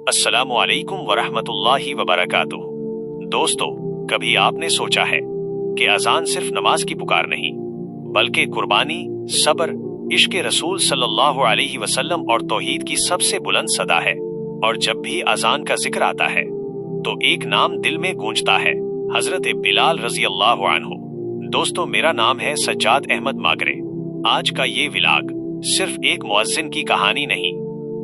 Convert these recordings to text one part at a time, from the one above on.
अस्सलामु अलैकुम वरहमतुल्लाहि वबरकातुहू। दोस्तों, कभी आपने सोचा है कि अजान सिर्फ नमाज की पुकार नहीं, बल्कि कुर्बानी, सब्र, इश्क रसूल सल्लल्लाहु अलैहि वसल्लम और तौहीद की सबसे बुलंद सदा है। और जब भी अजान का जिक्र आता है तो एक नाम दिल में गूंजता है, हजरत बिलाल रजी अल्लाह अन्हु। दोस्तों, मेरा नाम है सज्जाद अहमद मागरे। आज का ये व्लॉग सिर्फ एक मुअज्जिन की कहानी नहीं,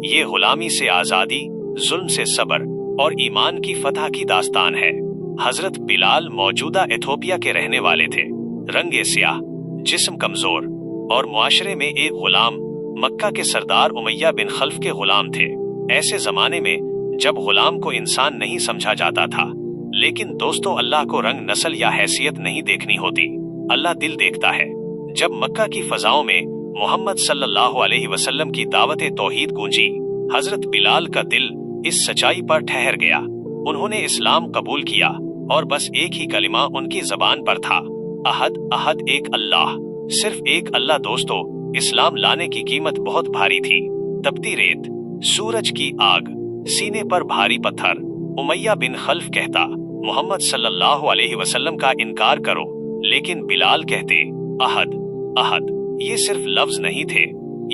ये गुलामी से आजादी, जुल्म से सब्र और ईमान की फतह की दास्तान है। हजरत बिलाल मौजूदा इथोपिया के रहने वाले थे। रंगे स्याह, जिस्म कमजोर और मुआशरे में एक गुलाम, मक्का के सरदार उमैया बिन खल्फ के गुलाम थे। ऐसे जमाने में जब गुलाम को इंसान नहीं समझा जाता था। लेकिन दोस्तों, अल्लाह को रंग, नस्ल या हैसियत नहीं देखनी होती, अल्लाह दिल देखता है। जब मक्का की फजाओं में मोहम्मद सल्लल्लाहु अलैहि वसल्लम की दावत तौहीद गूंजी, हजरत बिलाल का दिल इस सच्चाई पर ठहर गया। उन्होंने इस्लाम कबूल किया और बस एक ही कलिमा उनकी जबान पर था, अहद अहद, एक अल्लाह, सिर्फ एक अल्लाह। दोस्तों, इस्लाम लाने की कीमत बहुत भारी थी। तपती रेत, सूरज की आग, सीने पर भारी पत्थर। उमैया बिन खल्फ कहता, मोहम्मद सल्लल्लाहु अलैहि वसल्लम का इनकार करो, लेकिन बिलाल कहते, अहद अहद। ये सिर्फ लफ्ज नहीं थे,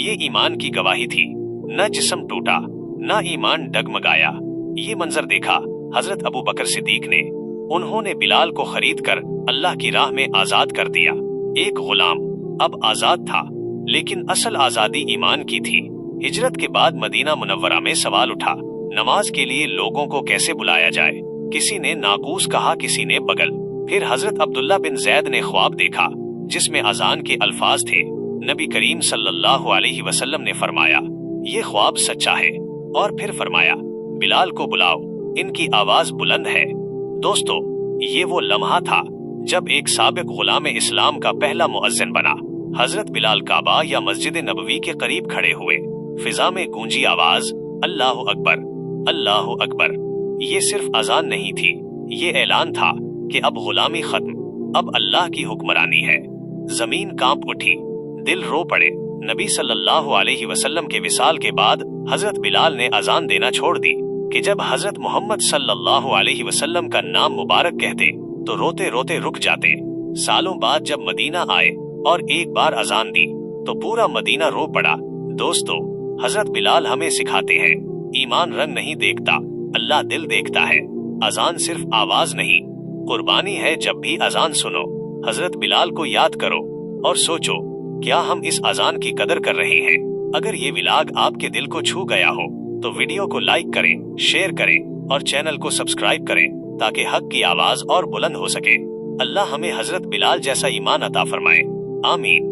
ये ईमान की गवाही थी। न जिस्म टूटा, न ईमान डगमगाया। ये मंजर देखा हजरत अबू बकर सिद्दीक ने। उन्होंने बिलाल को खरीद कर अल्लाह की राह में आजाद कर दिया। एक गुलाम अब आजाद था, लेकिन असल आजादी ईमान की थी। हिजरत के बाद मदीना मुनव्वरा में सवाल उठा, नमाज के लिए लोगों को कैसे बुलाया जाए। किसी ने नाकूस कहा, किसी ने बगल। फिर हजरत अब्दुल्ला बिन जैद ने ख्वाब देखा जिसमें अजान के अल्फाज थे। नबी करीम सल्लल्लाहु अलैहि वसल्लम ने फरमाया, ये ख्वाब सच्चा है। और फिर फरमाया, बिलाल को बुलाओ, इनकी आवाज बुलंद है। दोस्तों, ये वो लम्हा था जब एक साबिक गुलाम इस्लाम का पहला मुअज्जिन बना। हजरत बिलाल काबा या मस्जिद नबवी के करीब खड़े हुए। फिजा में गूंजी आवाज, अल्लाहु अकबर, अल्लाहु अकबर। ये सिर्फ अजान नहीं थी, ये ऐलान था कि अब गुलामी खत्म, अब अल्लाह की हुक्मरानी है। जमीन कांप उठी, दिल रो पड़े। नबी सल्लल्लाहु अलैहि वसल्लम के विसाल के बाद हजरत बिलाल ने अजान देना छोड़ दी कि जब हजरत मोहम्मद सल्लल्लाहु अलैहि वसल्लम का नाम मुबारक कहते तो रोते रोते रुक जाते। सालों बाद जब मदीना आए और एक बार अजान दी तो पूरा मदीना रो पड़ा। दोस्तों, हजरत बिलाल हमें सिखाते हैं, ईमान रंग नहीं देखता, अल्लाह दिल देखता है। अजान सिर्फ आवाज नहीं, कुर्बानी है। जब भी अजान सुनो, हजरत बिलाल को याद करो और सोचो, क्या हम इस अजान की कदर कर रहे हैं। अगर ये व्लॉग आपके दिल को छू गया हो तो वीडियो को लाइक करें, शेयर करें और चैनल को सब्सक्राइब करें, ताकि हक की आवाज और बुलंद हो सके। अल्लाह हमें हजरत बिलाल जैसा ईमान अता फरमाए। आमीन।